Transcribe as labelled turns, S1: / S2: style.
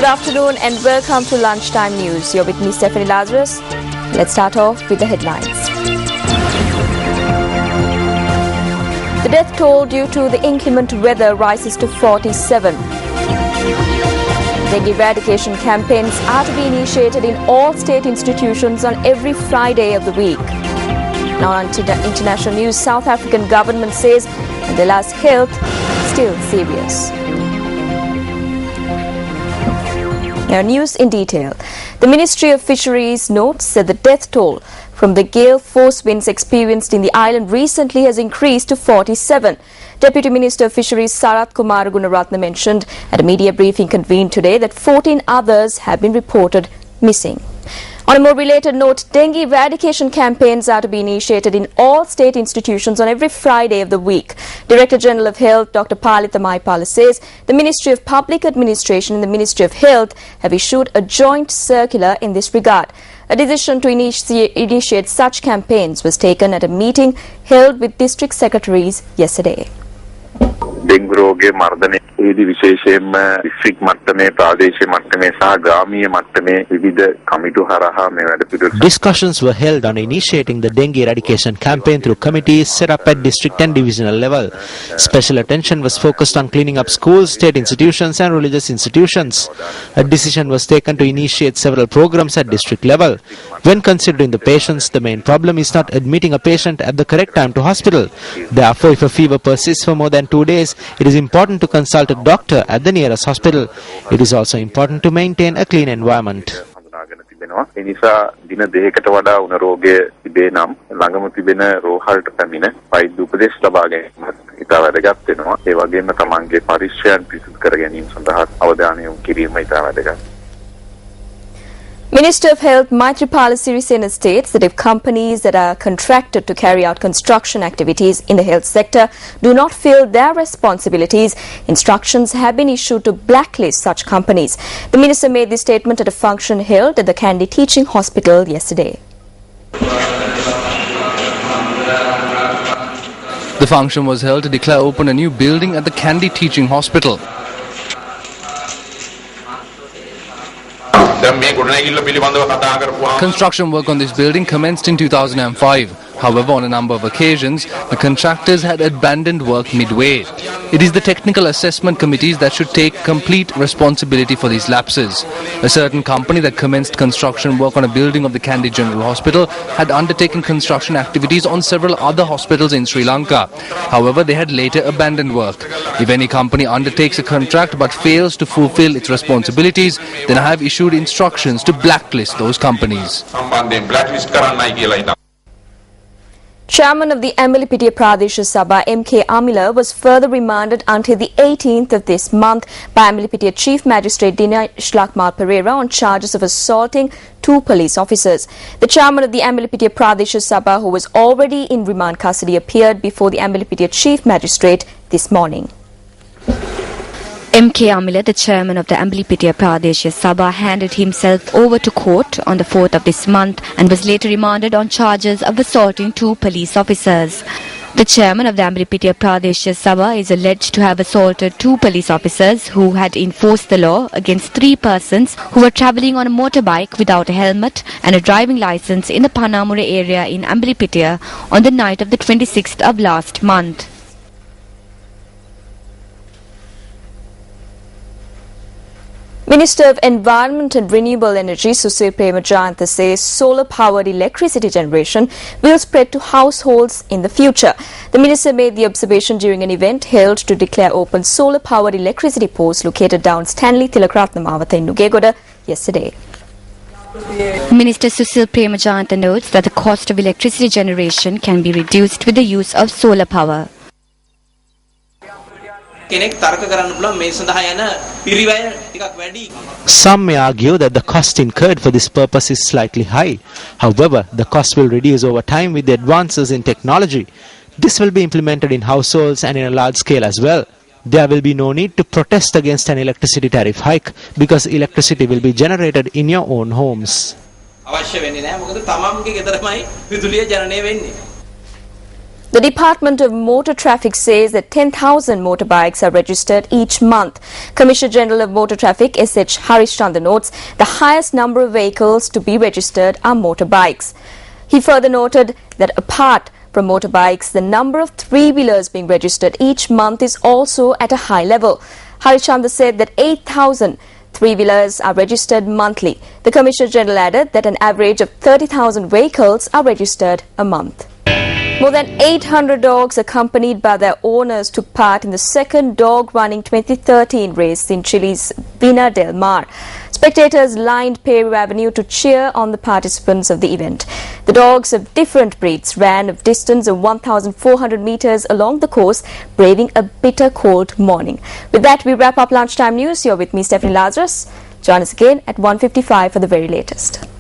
S1: Good afternoon and welcome to Lunchtime News. You're with me, Stephanie Lazarus. Let's start off with the headlines. The death toll due to the inclement weather rises to 47. Dengue eradication campaigns are to be initiated in all state institutions on every Friday of the week. Now on to the international news, South African government says Mandela's health still serious. Now news in detail. The Ministry of Fisheries notes that the death toll from the gale force winds experienced in the island recently has increased to 47. Deputy Minister of Fisheries Sarath Kumar Gunaratne mentioned at a media briefing convened today that 14 others have been reported missing. On a more related note, dengue eradication campaigns are to be initiated in all state institutions on every Friday of the week. Director General of Health Dr. Palitha Maipala says the Ministry of Public Administration and the Ministry of Health have issued a joint circular in this regard. A decision to initiate such campaigns was taken at a meeting held with district secretaries yesterday.
S2: Dengue रोगे मर्दने एदी विशेषයෙන්ම district මට්ටමේ ප්‍රාදේශීය මට්ටමේ සහ ග්‍රාමීය මට්ටමේ විවිධ කමිටු හරහා මේ වැඩ පිළිවෙල
S3: Discussions were held on initiating the dengue eradication campaign through committees set up at district and divisional level. Special attention was focused on cleaning up schools, state institutions and religious institutions. A decision was taken to initiate several programs at district level. When considering the patients, the main problem is not admitting a patient at the correct time to hospital. Therefore, if a fever persists for more than 2 days, it is important to consult a doctor at the nearest hospital. It is also important to maintain a clean environment.
S2: ඒ නිසා දින දෙකකට වඩා උණ රෝගය තිබේ නම් ළඟම තිබෙන රෝහලට පැමිණ වෛද්‍ය උපදෙස් ලබා ගැනීමත් ඉතා වැදගත් වෙනවා. ඒ වගේම තමන්ගේ පරීක්ෂණ පිළිතුරු කර ගැනීම සඳහා අවධානය යොමු කිරීම ඉතා වැදගත්.
S1: Minister of Health Maithripala Sirisena states that if companies that are contracted to carry out construction activities in the health sector do not fulfill their responsibilities, instructions have been issued to blacklist such companies. The minister made this statement at a function held at the Kandy Teaching Hospital yesterday.
S4: The function was held to declare open a new building at the Kandy Teaching Hospital. Construction work on this building commenced in 2005. However, on a number of occasions, the contractors had abandoned work midway. It is the technical assessment committees that should take complete responsibility for these lapses. A certain company that commenced construction work on a building of the Kandy General Hospital had undertaken construction activities on several other hospitals in Sri Lanka. However, they had later abandoned work. If any company undertakes a contract but fails to fulfill its responsibilities, then I have issued instructions to blacklist those companies.
S1: Chairman of the Amilipitiya Pradesh Sabha M.K. Amila was further remanded until the 18th of this month by Amilipitiya Chief Magistrate Dinesh Lakmal Pereira on charges of assaulting 2 police officers. The chairman of the Amilipitiya Pradesh Sabha, who was already in remand custody, appeared before the Amilipitiya Chief Magistrate this morning.
S5: M.K. Amila, the chairman of the Amilipitiya Pradesh Sabha, handed himself over to court on the 4th of this month and was later remanded on charges of assaulting 2 police officers. The chairman of the Amilipitiya Pradesh Sabha is alleged to have assaulted 2 police officers who had enforced the law against 3 persons who were travelling on a motorbike without a helmet and a driving licence in the Panamure area in Amilipitiya on the night of the 26th of last month.
S1: Minister of Environment and Renewable Energy Susil Premajayantha says solar-powered electricity generation will spread to households in the future. The minister made the observation during an event held to declare open solar-powered electricity posts located down Stanley Tilakaratne Mawatha in Nugegoda yesterday.
S5: Minister Susil Premajayantha notes that the cost of electricity generation can be reduced with the use of solar power.
S3: Some may argue that the cost incurred for this purpose is slightly high. However, the cost will reduce over time with the advances in technology. This will be implemented in households and in a large scale as well. There will be no need to protest against an electricity tariff hike because electricity will be generated in your own homes.
S1: The Department of Motor Traffic says that 10,000 motorbikes are registered each month. Commissioner General of Motor Traffic S.H. Harishchandra notes the highest number of vehicles to be registered are motorbikes. He further noted that apart from motorbikes, the number of three-wheelers being registered each month is also at a high level. Harishchandra said that 8,000 three-wheelers are registered monthly. The Commissioner General added that an average of 30,000 vehicles are registered a month. More than 800 dogs accompanied by their owners took part in the second Dog Running 2013 race in Chile's Vina del Mar. Spectators lined Peru Avenue to cheer on the participants of the event. The dogs of different breeds ran a distance of 1,400 meters along the course, braving a bitter cold morning. With that, we wrap up Lunchtime News. You're with me, Stephanie Lazarus. Join us again at 1:55 for the very latest.